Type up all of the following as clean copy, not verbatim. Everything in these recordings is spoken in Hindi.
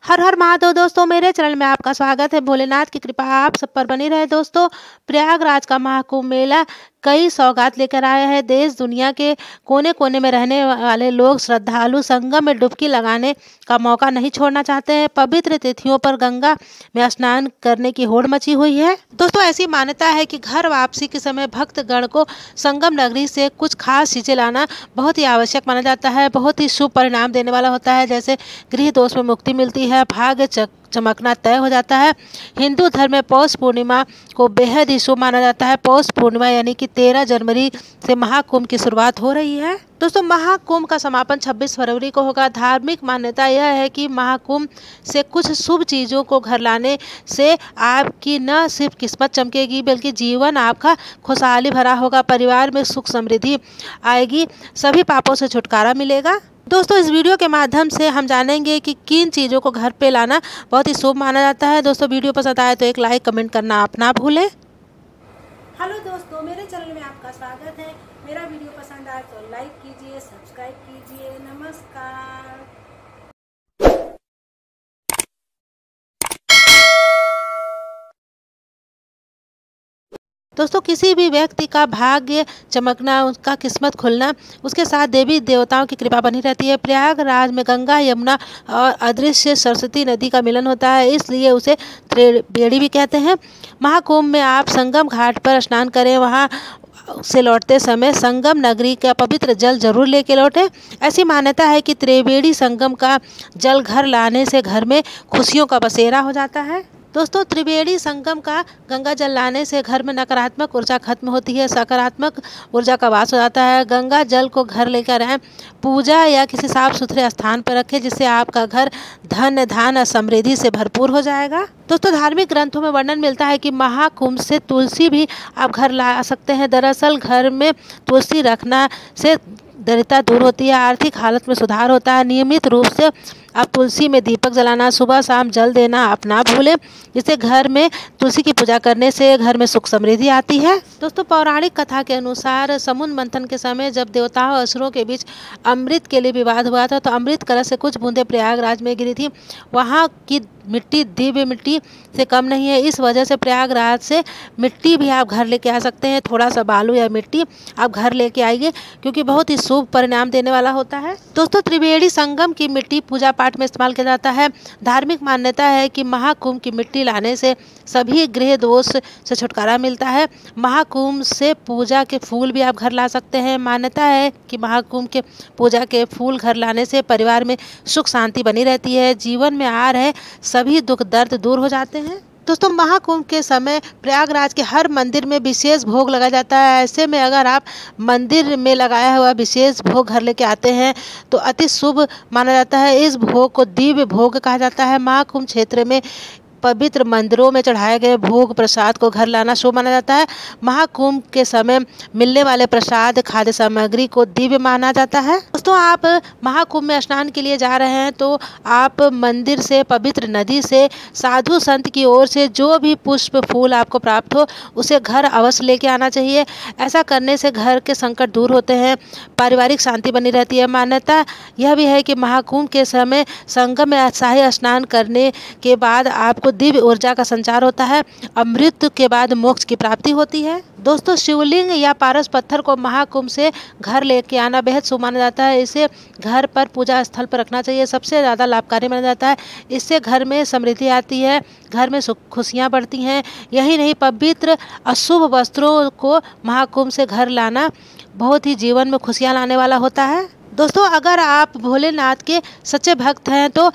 हर हर महादेव दोस्तों, मेरे चैनल में आपका स्वागत है। भोलेनाथ की कृपा आप सब पर बनी रहे। दोस्तों, प्रयागराज का महाकुंभ मेला कई सौगात लेकर आया है। देश दुनिया के कोने कोने में रहने वाले लोग श्रद्धालु संगम में डुबकी लगाने का मौका नहीं छोड़ना चाहते हैं। पवित्र तिथियों पर गंगा में स्नान करने की होड़ मची हुई है। दोस्तों, ऐसी मान्यता है कि घर वापसी के समय भक्तगण को संगम नगरी से कुछ खास चीजें लाना बहुत ही आवश्यक माना जाता है। बहुत ही शुभ परिणाम देने वाला होता है, जैसे गृह दोष में मुक्ति मिलती है, भाग्य चमकना तय हो जाता है। हिंदू धर्म में पौष पूर्णिमा को बेहद ही शुभ माना जाता है। पौष पूर्णिमा यानी कि 13 जनवरी से महाकुंभ की शुरुआत हो रही है। दोस्तों, महाकुंभ का समापन 26 फरवरी को होगा। धार्मिक मान्यता यह है कि महाकुंभ से कुछ शुभ चीज़ों को घर लाने से आपकी न सिर्फ किस्मत चमकेगी, बल्कि जीवन आपका खुशहाली भरा होगा। परिवार में सुख समृद्धि आएगी, सभी पापों से छुटकारा मिलेगा। दोस्तों, इस वीडियो के माध्यम से हम जानेंगे कि किन चीज़ों को घर पे लाना बहुत ही शुभ माना जाता है। दोस्तों, वीडियो पसंद आए तो एक लाइक कमेंट करना आप ना भूलें। हेलो दोस्तों, मेरे चैनल में आपका स्वागत है। मेरा वीडियो पसंद आए तो लाइक कीजिए, सब्सक्राइब कीजिए। नमस्कार। दोस्तों, किसी भी व्यक्ति का भाग्य चमकना, उसका किस्मत खुलना, उसके साथ देवी देवताओं की कृपा बनी रहती है। प्रयागराज में गंगा, यमुना और अदृश्य सरस्वती नदी का मिलन होता है, इसलिए उसे त्रिवेणी भी कहते हैं। महाकुंभ में आप संगम घाट पर स्नान करें। वहाँ से लौटते समय संगम नगरी का पवित्र जल जरूर लेके लौटें। ऐसी मान्यता है कि त्रिवेणी संगम का जल घर लाने से घर में खुशियों का बसेरा हो जाता है। दोस्तों, त्रिवेणी संगम का गंगा जल लाने से घर में नकारात्मक ऊर्जा खत्म होती है, सकारात्मक ऊर्जा का वास हो जाता है। गंगा जल को घर लेकर आएं, पूजा या किसी साफ सुथरे स्थान पर रखें, जिससे आपका घर धन धान और समृद्धि से भरपूर हो जाएगा। दोस्तों, धार्मिक ग्रंथों में वर्णन मिलता है कि महाकुंभ से तुलसी भी आप घर ला सकते हैं। दरअसल घर में तुलसी रखना से दरिद्रता दूर होती है, आर्थिक हालत में सुधार होता है। नियमित रूप से आप तुलसी में दीपक जलाना, सुबह शाम जल देना आप ना भूलें, जिससे घर में तुलसी की पूजा करने से घर में सुख समृद्धि आती है। दोस्तों, पौराणिक कथा के अनुसार समुद्र मंथन के समय जब देवताओं और असुरों के बीच अमृत के लिए विवाद हुआ था, तो अमृत कलश से कुछ बूंदें प्रयागराज में गिरी थी। वहाँ की मिट्टी दिव्य मिट्टी से कम नहीं है, इस वजह से प्रयागराज से मिट्टी भी आप घर लेके आ सकते हैं। थोड़ा सा बालू या मिट्टी आप घर लेके आइए, क्योंकि बहुत ही शुभ परिणाम देने वाला होता है। दोस्तों, त्रिवेणी संगम की मिट्टी पूजा पाठ में इस्तेमाल किया जाता है। धार्मिक मान्यता है कि महाकुंभ की मिट्टी लाने से सभी गृह दोष से छुटकारा मिलता है। महाकुंभ से पूजा के फूल भी आप घर ला सकते हैं। मान्यता है कि महाकुंभ के पूजा के फूल घर लाने से परिवार में सुख शांति बनी रहती है, जीवन में आ रहे सभी दुख दर्द दूर हो जाते हैं। दोस्तों, महाकुंभ के समय प्रयागराज के हर मंदिर में विशेष भोग लगाया जाता है। ऐसे में अगर आप मंदिर में लगाया हुआ विशेष भोग घर लेके आते हैं तो अति शुभ माना जाता है। इस भोग को दिव्य भोग कहा जाता है। महाकुंभ क्षेत्र में पवित्र मंदिरों में चढ़ाए गए भोग प्रसाद को घर लाना शुभ माना जाता है। महाकुंभ के समय मिलने वाले प्रसाद खाद्य सामग्री को दिव्य माना जाता है। दोस्तों, आप महाकुंभ में स्नान के लिए जा रहे हैं तो आप मंदिर से, पवित्र नदी से, साधु संत की ओर से जो भी पुष्प फूल आपको प्राप्त हो उसे घर अवश्य लेके आना चाहिए। ऐसा करने से घर के संकट दूर होते हैं, पारिवारिक शांति बनी रहती है। मान्यता यह भी है कि महाकुंभ के समय संगम में शाही स्नान करने के बाद आपको दिव्य ऊर्जा का संचार होता है। अमृत के बाद मोक्ष की प्राप्ति होती है। दोस्तों, शिवलिंग या पारस पत्थर को महाकुंभ से घर लेके आना बेहद शुभ माना जाता है। इसे घर पर पूजा स्थल पर रखना चाहिए, सबसे ज़्यादा लाभकारी माना जाता है। इससे घर में समृद्धि आती है, घर में सुख खुशियाँ बढ़ती हैं। यही नहीं, पवित्र अशुभ वस्त्रों को महाकुंभ से घर लाना बहुत ही जीवन में खुशियाँ लाने वाला होता है। दोस्तों, अगर आप भोलेनाथ के सच्चे भक्त हैं तो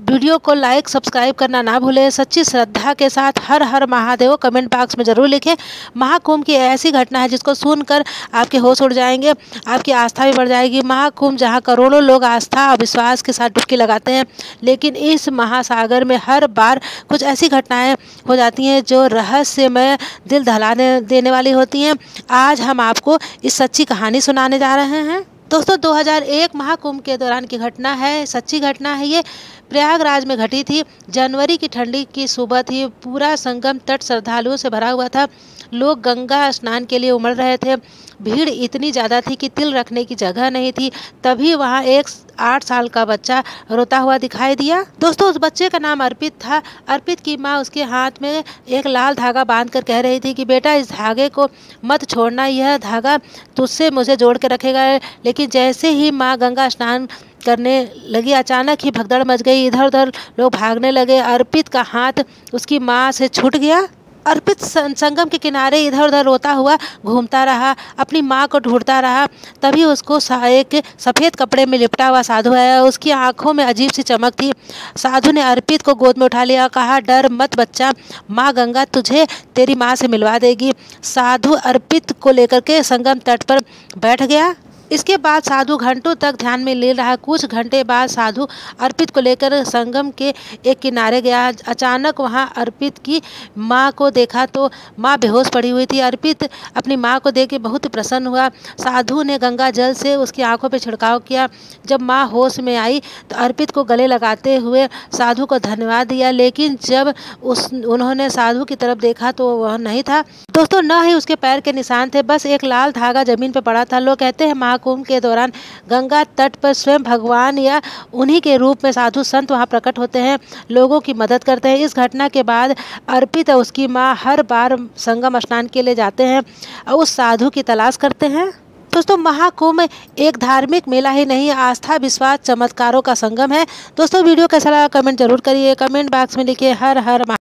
वीडियो को लाइक सब्सक्राइब करना ना भूलें। सच्ची श्रद्धा के साथ हर हर महादेव कमेंट बॉक्स में ज़रूर लिखें। महाकुंभ की ऐसी घटना है जिसको सुनकर आपके होश उड़ जाएंगे, आपकी आस्था भी बढ़ जाएगी। महाकुंभ जहां करोड़ों लोग आस्था और विश्वास के साथ डुबकी लगाते हैं, लेकिन इस महासागर में हर बार कुछ ऐसी घटनाएं हो जाती हैं जो रहस्यमय, दिल दहला देने वाली होती हैं। आज हम आपको इस सच्ची कहानी सुनाने जा रहे हैं। दोस्तों, 2001 महाकुंभ के दौरान की घटना है, सच्ची घटना है ये। प्रयागराज में घटी थी। जनवरी की ठंडी की सुबह थी। पूरा संगम तट श्रद्धालुओं से भरा हुआ था। लोग गंगा स्नान के लिए उमड़ रहे थे। भीड़ इतनी ज़्यादा थी कि तिल रखने की जगह नहीं थी। तभी वहाँ एक 8 साल का बच्चा रोता हुआ दिखाई दिया। दोस्तों, उस बच्चे का नाम अर्पित था। अर्पित की माँ उसके हाथ में एक लाल धागा बांध कर कह रही थी कि बेटा, इस धागे को मत छोड़ना, यह धागा तुझसे मुझे जोड़ के रखेगा। लेकिन जैसे ही माँ गंगा स्नान करने लगी, अचानक ही भगदड़ मच गई। इधर उधर लोग भागने लगे। अर्पित का हाथ उसकी माँ से छूट गया। अर्पित संगम के किनारे इधर उधर रोता हुआ घूमता रहा, अपनी माँ को ढूंढता रहा। तभी उसको एक सफ़ेद कपड़े में लिपटा हुआ साधु आया। उसकी आंखों में अजीब सी चमक थी। साधु ने अर्पित को गोद में उठा लिया, कहा, डर मत बच्चा, माँ गंगा तुझे तेरी माँ से मिलवा देगी। साधु अर्पित को लेकर के संगम तट पर बैठ गया। इसके बाद साधु घंटों तक ध्यान में ले रहा। कुछ घंटे बाद साधु अर्पित को लेकर संगम के एक किनारे गया। अचानक वहां अर्पित की माँ को देखा तो माँ बेहोश पड़ी हुई थी। अर्पित अपनी माँ को देख के बहुत प्रसन्न हुआ। साधु ने गंगा जल से उसकी आंखों पर छिड़काव किया। जब माँ होश में आई तो अर्पित को गले लगाते हुए साधु को धन्यवाद दिया। लेकिन जब उन्होंने साधु की तरफ देखा तो वह नहीं था। दोस्तों, न ही उसके पैर के निशान थे, बस एक लाल धागा जमीन पर पड़ा था। लोग कहते हैं महाकुंभ के दौरान गंगा तट पर स्वयं भगवान या उन्हीं के रूप में साधु संत वहां प्रकट होते हैं, लोगों की मदद करते हैं। इस घटना के बाद अर्पित और उसकी माँ हर बार संगम स्नान के लिए जाते हैं और उस साधु की तलाश करते हैं। दोस्तों, महाकुंभ एक धार्मिक मेला ही नहीं, आस्था, विश्वास, चमत्कारों का संगम है। दोस्तों, वीडियो कैसा लगा कमेंट जरूर करिए। कमेंट बॉक्स में लिखिए हर हर